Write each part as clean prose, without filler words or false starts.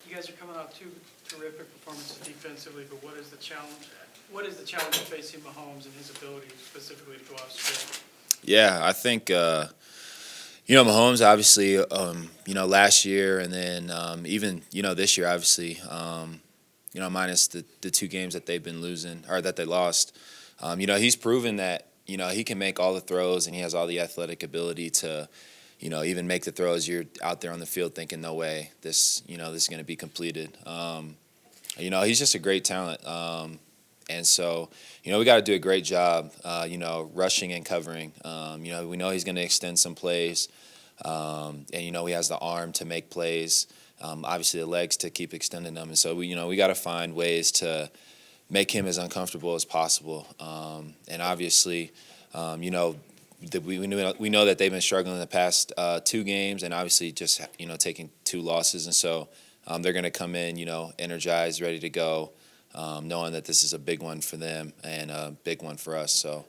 You guys are coming off two terrific performances defensively, but what is the challenge? What is the challenge of facing Mahomes and his ability specifically to go off script? Yeah, I think Mahomes obviously last year and then even this year obviously minus the two games that they've been losing or that they lost. He's proven that he can make all the throws and he has all the athletic ability to even make the throws. You're out there on the field thinking, no way, this is going to be completed. He's just a great talent. And so, we got to do a great job, rushing and covering. We know he's going to extend some plays, and he has the arm to make plays. Obviously, the legs to keep extending them. And so, we got to find ways to make him as uncomfortable as possible. And obviously, we know that they've been struggling in the past two games, and obviously just taking two losses. And so, they're going to come in, energized, ready to go. Knowing that this is a big one for them and a big one for us, so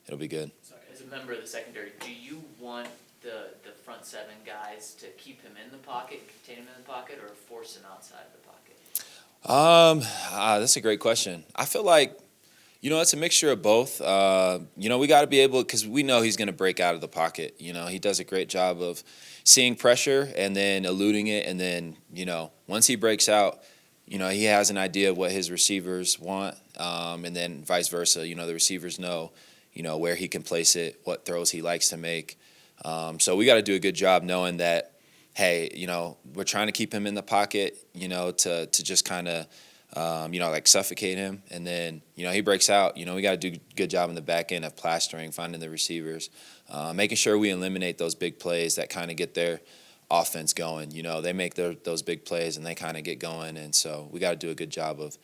it'll be good. Sorry, as a member of the secondary, do you want the front seven guys to keep him in the pocket, contain him in the pocket, or force him outside the pocket? That's a great question. I feel like, it's a mixture of both. We got to be able, because we know he's going to break out of the pocket. He does a great job of seeing pressure and then eluding it, and then, once he breaks out, he has an idea of what his receivers want, and then vice versa. The receivers know, where he can place it, what throws he likes to make. So we got to do a good job knowing that, hey, we're trying to keep him in the pocket, to just kind of, suffocate him. And then, he breaks out. We got to do a good job in the back end of plastering, finding the receivers, making sure we eliminate those big plays that kind of get their offense going. They make those big plays and they kind of get going, and so we got to do a good job of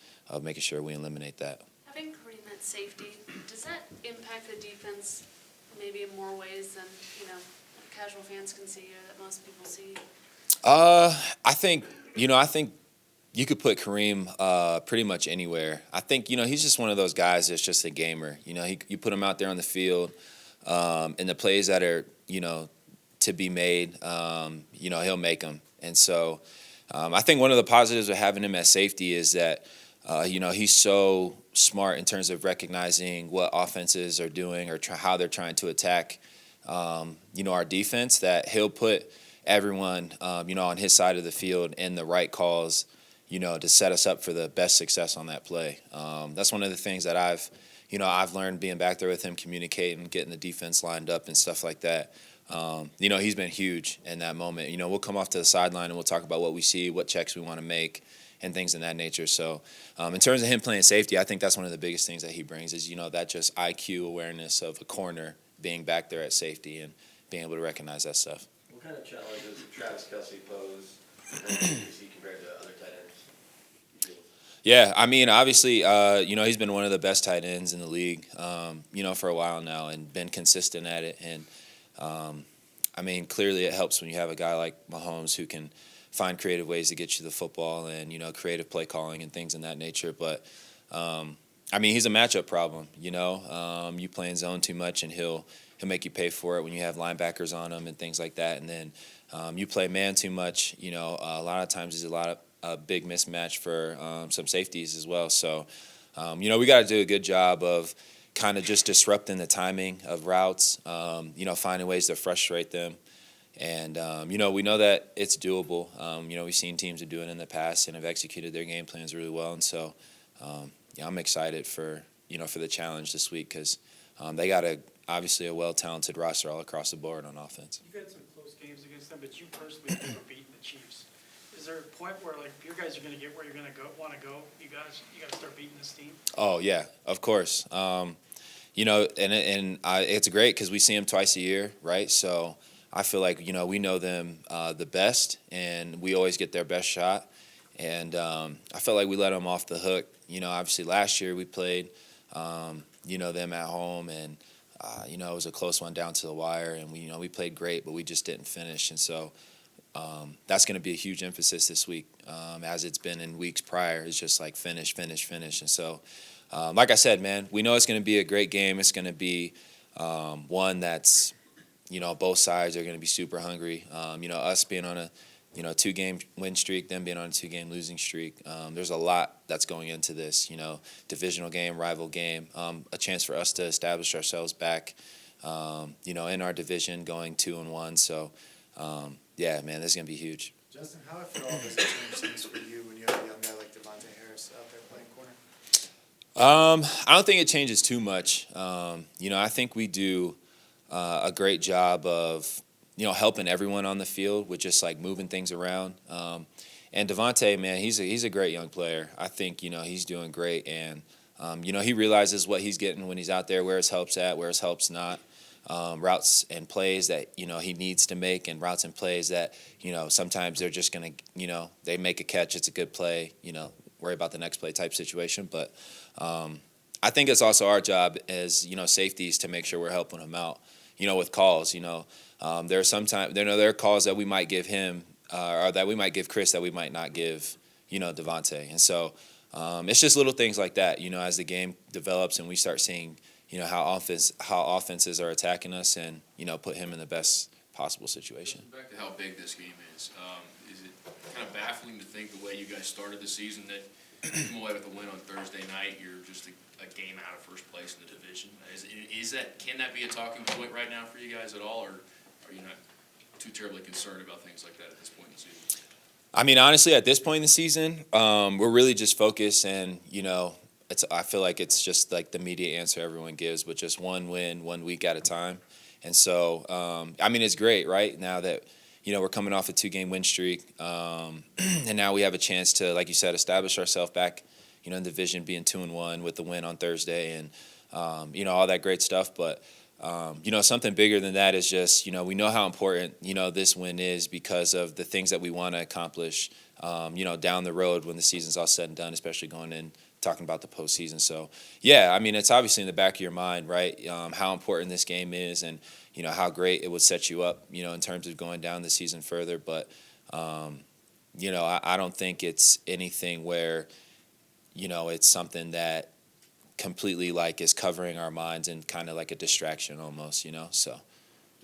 making sure we eliminate that. Having Kareem at safety, does that impact the defense maybe in more ways than casual fans can see or that most people see? I think you could put Kareem pretty much anywhere. I think he's just one of those guys that's just a gamer. You put him out there on the field, and the plays that are to be made, he'll make them. And so I think one of the positives of having him at safety is that, he's so smart in terms of recognizing what offenses are doing or how they're trying to attack, our defense, that he'll put everyone, on his side of the field in the right calls, to set us up for the best success on that play. That's one of the things that I've learned being back there with him, communicating, getting the defense lined up and stuff like that. He's been huge in that moment. We'll come off to the sideline and we'll talk about what we see, what checks we want to make, and things in that nature. So in terms of him playing safety, I think that's one of the biggest things that he brings is, that just IQ awareness of a corner being back there at safety and being able to recognize that stuff. What kind of challenges does Travis Kelce pose and you see compared to other tight ends? Yeah, I mean, obviously, he's been one of the best tight ends in the league, for a while now and been consistent at it. And clearly it helps when you have a guy like Mahomes who can find creative ways to get you the football and, creative play calling and things in that nature. But, he's a matchup problem, you play in zone too much and he'll make you pay for it when you have linebackers on him and things like that. And then you play man too much, a lot of times there's a lot of a big mismatch for some safeties as well. So, we got to do a good job of kind of just disrupting the timing of routes, finding ways to frustrate them. And, we know that it's doable. We've seen teams who do it in the past and have executed their game plans really well. And so, I'm excited for the challenge this week because they got obviously a well-talented roster all across the board on offense. You've had some close games against them, but you personally have never beaten the Chiefs. Is there a point where, if your guys are going to get where you're going to want to go, you got to start beating this team? Oh, yeah, of course. It's great because we see them twice a year, right? So I feel like, we know them the best, and we always get their best shot. And I felt like we let them off the hook. Obviously last year we played, them at home, and, it was a close one down to the wire. And, we played great, but we just didn't finish. And so that's going to be a huge emphasis this week, as it's been in weeks prior. It's just like finish. And so, like I said, man, we know it's going to be a great game. It's going to be one that's, both sides are going to be super hungry. Us being on a, 2-game win streak, then being on a 2-game losing streak. There's a lot that's going into this, divisional game, rival game, a chance for us to establish ourselves back, in our division, going 2-1. So, yeah, man, this is going to be huge. Justin, how, if at all, does it change things for you when you have a young guy like Devontae Harris out there playing corner? I don't think it changes too much. I think we do a great job of, helping everyone on the field with just like moving things around. And Devontae, man, he's a great young player. I think, he's doing great. And, he realizes what he's getting when he's out there, where his help's at, where his help's not. Routes and plays that, he needs to make, and routes and plays that, sometimes they're just going to, they make a catch, it's a good play, worry about the next play type situation. But I think it's also our job as, safeties to make sure we're helping him out, with calls. There are sometimes there are calls that we might give him or that we might give Chris that we might not give, Devontae. And so it's just little things like that, as the game develops and we start seeing, how offenses are attacking us, and, put him in the best possible situation. Back to how big this game is it kind of baffling to think the way you guys started the season that you come away with a win on Thursday night, you're just a game out of first place in the division? Can that be a talking point right now for you guys at all, or are you not too terribly concerned about things like that at this point in the season? I mean, honestly, at this point in the season, we're really just focused, and, I feel like it's just like the media answer everyone gives, but just one win, 1 week at a time. And so, it's great, right? Now that, we're coming off a 2-game win streak, and now we have a chance to, like you said, establish ourselves back, in the division, being 2-1 with the win on Thursday, and, all that great stuff. But, something bigger than that is just, we know how important, this win is because of the things that we want to accomplish, down the road when the season's all said and done, especially going in, talking about the postseason. So, yeah, it's obviously in the back of your mind, right, how important this game is, and, how great it would set you up, in terms of going down the season further. But, I don't think it's anything where, it's something that completely like is covering our minds and kind of like a distraction almost, so.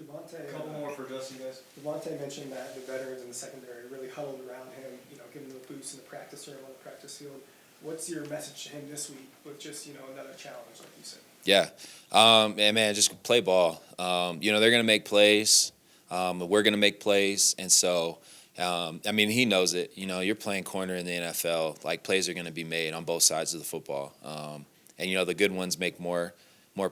Devontae, Couple more for Justin, guys. Devontae mentioned that the veterans in the secondary really huddled around him, giving him the boost in the practice room, on the practice field. What's your message to him this week with just, another challenge, like you said? Yeah. And, man, just play ball. They're going to make plays. We're going to make plays. And so, he knows it. You're playing corner in the NFL. Like, plays are going to be made on both sides of the football. And, the good ones make more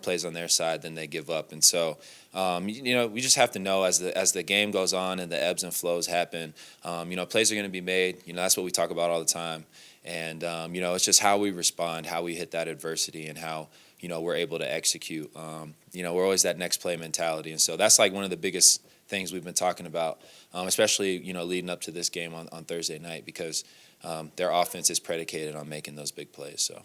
plays on their side than they give up. And so, we just have to know as the game goes on and the ebbs and flows happen, plays are going to be made. That's what we talk about all the time. And, it's just how we respond, how we hit that adversity, and how, we're able to execute. We're always that next play mentality. And so that's like one of the biggest things we've been talking about, especially, leading up to this game on Thursday night, because their offense is predicated on making those big plays. So.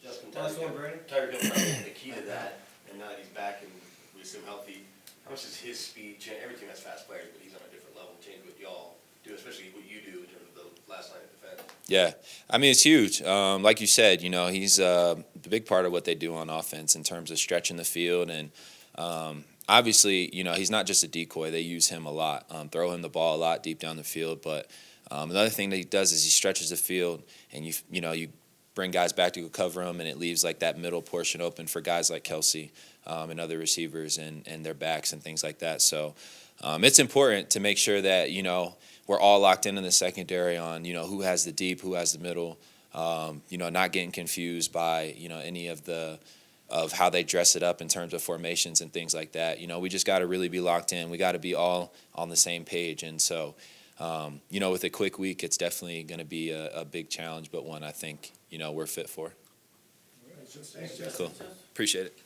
Justin, Last one, Brandon. Tiger Hill probably the key to that, and now that he's back and we assume healthy, how much does his speed change? Every team has fast players, but he's on a different level. Change what y'all do, especially what you do in terms of the last line of defense. Yeah, it's huge. Like you said, he's the big part of what they do on offense in terms of stretching the field, and obviously, he's not just a decoy. They use him a lot, throw him the ball a lot deep down the field. But another thing that he does is he stretches the field, and you bring guys back to go cover them, and it leaves like that middle portion open for guys like Kelsey and other receivers and their backs and things like that. So it's important to make sure that, we're all locked in the secondary on, who has the deep, who has the middle, not getting confused by, any of how they dress it up in terms of formations and things like that. We just got to really be locked in. We got to be all on the same page. And so, with a quick week, it's definitely going to be a big challenge, but one I think, we're fit for. Thanks, Justin. Cool. Appreciate it.